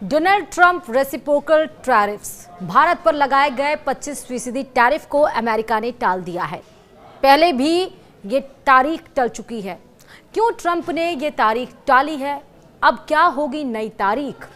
Donald Trump reciprocal tariffs, Bharat पर लगाए गए 25% टैरिफ को अमेरिका ने टाल दिया है। पहले भी ये तारीख टल चुकी है। क्यों ट्रंप ने ये तारीख टाली है? अब क्या होगी नई तारीख?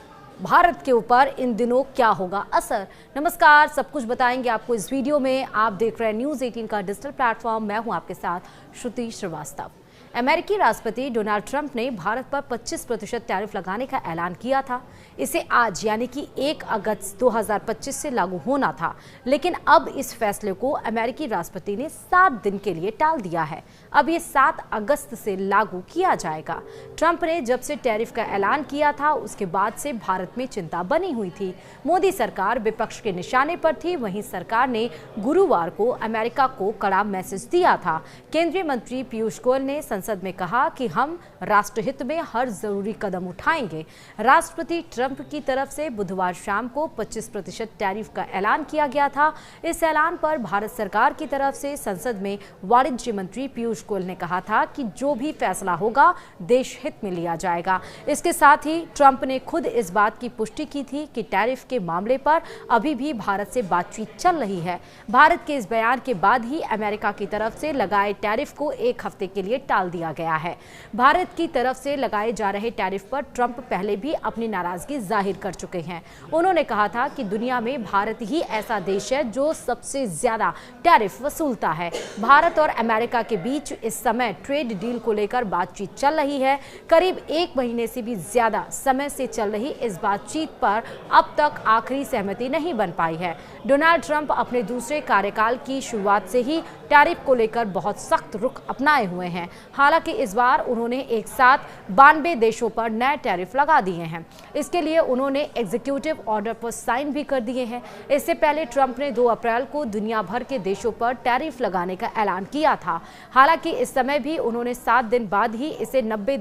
भारत के ऊपर इन दिनों क्या होगा असर? नमस्कार, सब कुछ बताएंगे आपको इस वीडियो में। आप देख रहे हैं न्यूज़ 18 का डिजिटल प्लेटफॉर्म। मैं हूं आपके साथ श्रुति श्रीवास्तव। अमेरिकी राष्ट्रपति डोनाल्ड ट्रंप ने भारत पर 25% टैरिफ लगाने का ऐलान किया था। इसे आज यानी कि 1 अगस्त 2025 से लागू होना था, लेकिन अब इस फैसले को अमेरिकी राष्ट्रपति ने 7 दिन के लिए टाल दिया है। अब ये 7 अगस्त से लागू किया जाएगा। ट्रंप ने जब से टैरिफ का ऐलान किया था, उसके बाद से भारत में चिंता बनी हुई थी। मोदी सरकार विपक्ष के निशाने पर थी। वहीं सरकार ने गुरुवार को अमेरिका को कड़ा मैसेज दिया था। केंद्रीय मंत्री पीयूष गोयल ने संसद में कहा कि हम राष्ट्रहित में हर जरूरी कदम उठाएंगे। राष्ट्रपति ट्रंप की तरफ से बुधवार शाम को 25% टैरिफ का ऐलान किया गया था। इस ऐलान पर भारत सरकार की तरफ से संसद में वाणिज्य मंत्री पीयूष गोयल ने कहा था कि जो भी फैसला होगा देश हित में लिया जाएगा। इसके साथ ही ट्रंप ने खुद इस बात की पुष्टि की थी कि टैरिफ के मामले पर अभी भी भारत से बातचीत चल रही है। भारत के इस बयान के बाद ही अमेरिका की तरफ से लगाए टैरिफ को 1 हफ्ते के लिए टाल दिया गया है। भारत की तरफ से लगाए जा रहे टैरिफ पर ट्रंप पहले भी अपनी नाराजगी जाहिर कर चुके हैं। उन्होंने कहा था कि दुनिया में भारत ही ऐसा देश है जो सबसे ज्यादा टैरिफ वसूलता है। भारत और अमेरिका के बीच इस समय ट्रेड डील को लेकर बातचीत चल रही है। करीब 1 महीने से भी ज्यादा समय से चल रही इस बातचीत पर अब तक आखिरी सहमति नहीं बन पाई है। डोनाल्ड ट्रंप अपने दूसरे कार्यकाल की शुरुआत से ही टैरिफ को लेकर बहुत सख्त रुख अपनाए हुए हैं। हालांकि इस बार उन्होंने एक साथ 92 देशों पर नए टैरिफ लगा दिए हैं। इसके लिए उन्होंने एग्जीक्यूटिव ऑर्डर पर साइन भी कर दिए हैं। इससे पहले ट्रंप ने 2 अप्रैल को दुनिया भर के देशों पर टैरिफ लगाने का ऐलान किया था। हालांकि इस समय भी उन्होंने 7 दिन बाद ही इसे 90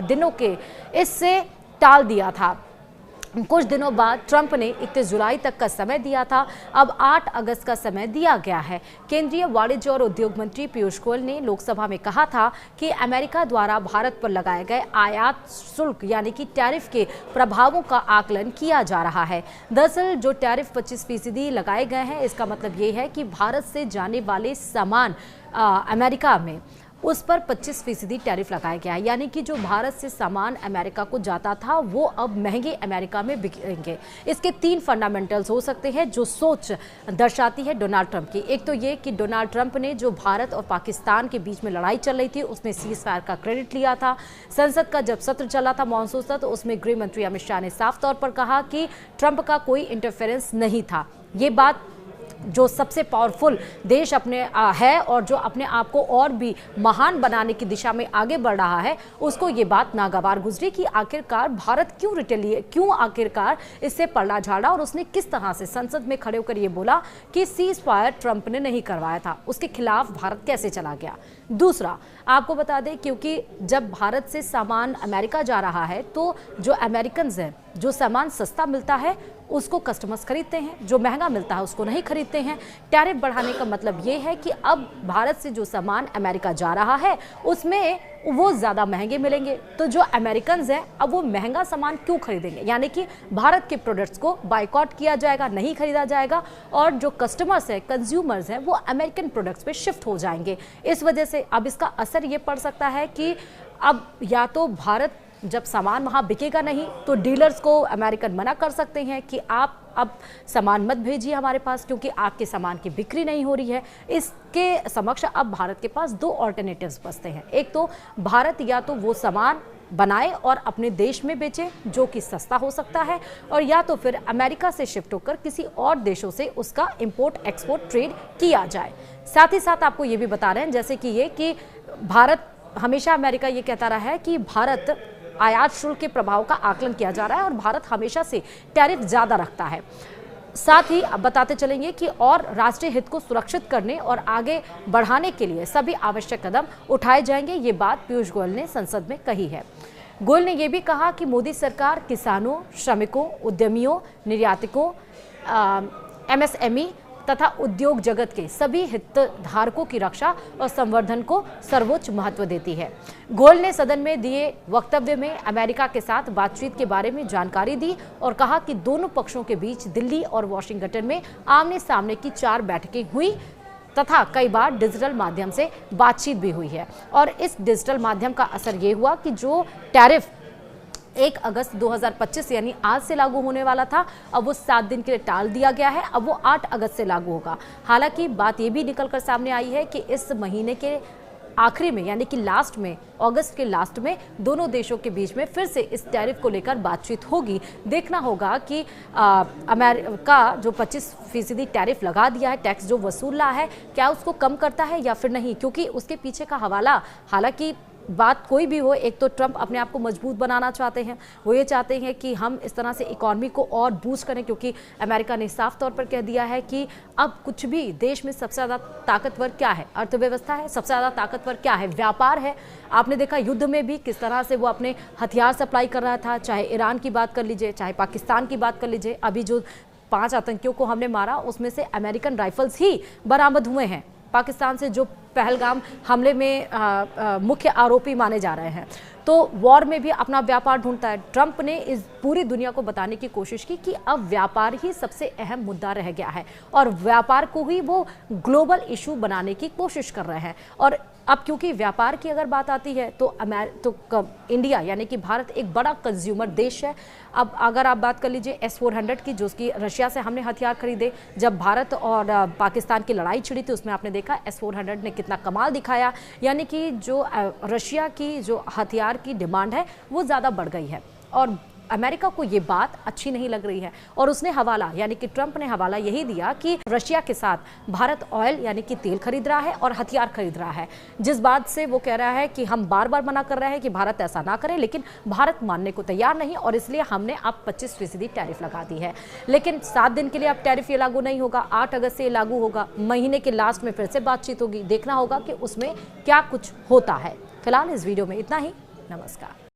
दिनों के इससे टाल दिया था। कुछ दिनों बाद ट्रंप ने 31 जुलाई तक का समय दिया था। अब 8 अगस्त का समय दिया गया है। केंद्रीय वाणिज्य और उद्योग मंत्री पीयूष गोयल ने लोकसभा में कहा था कि अमेरिका द्वारा भारत पर लगाए गए आयात शुल्क यानी कि टैरिफ के प्रभावों का आकलन किया जा रहा है। दरअसल जो टैरिफ 25% लगाए गए हैं, इसका मतलब ये है कि भारत से जाने वाले सामान अमेरिका में उस पर 25% टैरिफ लगाया गया है। यानी कि जो भारत से सामान अमेरिका को जाता था वो अब महंगे अमेरिका में बिकेंगे। इसके 3 फंडामेंटल्स हो सकते हैं जो सोच दर्शाती है डोनाल्ड ट्रंप की। एक तो ये कि डोनाल्ड ट्रंप ने जो भारत और पाकिस्तान के बीच में लड़ाई चल रही थी उसमें सीज फायर का क्रेडिट लिया था। संसद का जब सत्र चला था मानसून सत्र, उसमें गृह मंत्री अमित शाह ने साफ तौर पर कहा कि ट्रंप का कोई इंटरफेरेंस नहीं था। ये बात जो सबसे पावरफुल देश अपने है और जो अपने आप को और भी महान बनाने की दिशा में आगे बढ़ रहा है, उसको ये बात नागवार गुजरी कि आखिरकार भारत क्यों आखिरकार इससे पलड़ा झाड़ा और उसने किस तरह से संसद में खड़े होकर ये बोला कि सीज फायर ट्रंप ने नहीं करवाया था, उसके खिलाफ भारत कैसे चला गया। दूसरा, आपको बता दें क्योंकि जब भारत से सामान अमेरिका जा रहा है तो जो अमेरिकन हैं, जो सामान सस्ता मिलता है उसको कस्टमर्स खरीदते हैं, जो महंगा मिलता है उसको नहीं खरीदते हैं। टैरिफ बढ़ाने का मतलब ये है कि अब भारत से जो सामान अमेरिका जा रहा है उसमें वो ज़्यादा महंगे मिलेंगे। तो जो अमेरिकन्स हैं अब वो महंगा सामान क्यों खरीदेंगे, यानी कि भारत के प्रोडक्ट्स को बायकॉट किया जाएगा, नहीं खरीदा जाएगा और जो कस्टमर्स हैं, कंज्यूमर्स हैं, वो अमेरिकन प्रोडक्ट्स पे शिफ्ट हो जाएंगे। इस वजह से अब इसका असर ये पड़ सकता है कि अब या तो भारत जब सामान वहाँ बिकेगा नहीं तो डीलर्स को अमेरिकन मना कर सकते हैं कि आप अब सामान मत भेजिए हमारे पास क्योंकि आपके सामान की बिक्री नहीं हो रही है। इसके समक्ष अब भारत के पास 2 ऑल्टरनेटिव्स बचते हैं। एक तो भारत या तो वो सामान बनाए और अपने देश में बेचे जो कि सस्ता हो सकता है, और या तो फिर अमेरिका से शिफ्ट होकर किसी और देशों से उसका इंपोर्ट एक्सपोर्ट ट्रेड किया जाए। साथ ही साथ आपको ये भी बता रहे हैं जैसे कि ये कि भारत हमेशा अमेरिका ये कहता रहा है कि भारत आयात शुल्क के प्रभाव का आकलन किया जा रहा है और भारत हमेशा से टैरिफ ज्यादा रखता है। साथ ही अब बताते चलेंगे कि और राष्ट्रीय हित को सुरक्षित करने और आगे बढ़ाने के लिए सभी आवश्यक कदम उठाए जाएंगे। ये बात पीयूष गोयल ने संसद में कही है। गोयल ने यह भी कहा कि मोदी सरकार किसानों, श्रमिकों, उद्यमियों, निर्यातकों, MSME तथा उद्योग जगत के सभी हितधारकों की रक्षा और संवर्धन को सर्वोच्च महत्व देती है। गोयल ने सदन में दिए वक्तव्य में अमेरिका के साथ बातचीत के बारे में जानकारी दी और कहा कि दोनों पक्षों के बीच दिल्ली और वॉशिंगटन में आमने सामने की 4 बैठकें हुई तथा कई बार डिजिटल माध्यम से बातचीत भी हुई है। और इस डिजिटल माध्यम का असर ये हुआ कि जो टैरिफ 1 अगस्त 2025 यानी आज से लागू होने वाला था, अब वो 7 दिन के लिए टाल दिया गया है। अब वो 8 अगस्त से लागू होगा। हालांकि बात ये भी निकलकर सामने आई है कि इस महीने के आखिरी में यानी कि लास्ट में, अगस्त के लास्ट में दोनों देशों के बीच में फिर से इस टैरिफ को लेकर बातचीत होगी। देखना होगा कि अमेरिका जो 25% टैरिफ लगा दिया है, टैक्स जो वसूल रहा है, क्या उसको कम करता है या फिर नहीं, क्योंकि उसके पीछे का हवाला, हालांकि बात कोई भी हो, एक तो ट्रंप अपने आप को मजबूत बनाना चाहते हैं। वो ये चाहते हैं कि हम इस तरह से इकॉनमी को और बूस्ट करें, क्योंकि अमेरिका ने साफ तौर पर कह दिया है कि अब कुछ भी देश में सबसे ज़्यादा ताकतवर क्या है, अर्थव्यवस्था है। सबसे ज़्यादा ताकतवर क्या है, व्यापार है। आपने देखा युद्ध में भी किस तरह से वो अपने हथियार सप्लाई कर रहा था, चाहे ईरान की बात कर लीजिए, चाहे पाकिस्तान की बात कर लीजिए। अभी जो 5 आतंकियों को हमने मारा, उसमें से अमेरिकन राइफल्स ही बरामद हुए हैं पाकिस्तान से, जो पहलगाम हमले में मुख्य आरोपी माने जा रहे हैं। तो वॉर में भी अपना व्यापार ढूंढता है। ट्रंप ने इस पूरी दुनिया को बताने की कोशिश की कि अब व्यापार ही सबसे अहम मुद्दा रह गया है और व्यापार को ही वो ग्लोबल इशू बनाने की कोशिश कर रहे हैं। और अब क्योंकि व्यापार की अगर बात आती है तो इंडिया यानी कि भारत एक बड़ा कंज्यूमर देश है। अब अगर आप बात कर लीजिए S-400 की, जो उसकी रशिया से हमने हथियार खरीदे, जब भारत और पाकिस्तान की लड़ाई छिड़ी थी उसमें आपने देखा S-400 ने कितना कमाल दिखाया। यानी कि जो रशिया की जो हथियार की डिमांड है वो ज़्यादा बढ़ गई है और अमेरिका को ये बात अच्छी नहीं लग रही है। और उसने हवाला यानी कि ट्रंप ने हवाला यही दिया कि रशिया के साथ भारत ऑयल यानी कि तेल खरीद रहा है और हथियार खरीद रहा है, जिस बात से वो कह रहा है कि हम बार बार मना कर रहे हैं कि भारत ऐसा ना करे, लेकिन भारत मानने को तैयार नहीं और इसलिए हमने अब 25% टैरिफ लगा दी है। लेकिन 7 दिन के लिए अब टैरिफ ये लागू नहीं होगा, 8 अगस्त से लागू होगा। महीने के लास्ट में फिर से बातचीत होगी। देखना होगा कि उसमें क्या कुछ होता है। फिलहाल इस वीडियो में इतना ही। नमस्कार।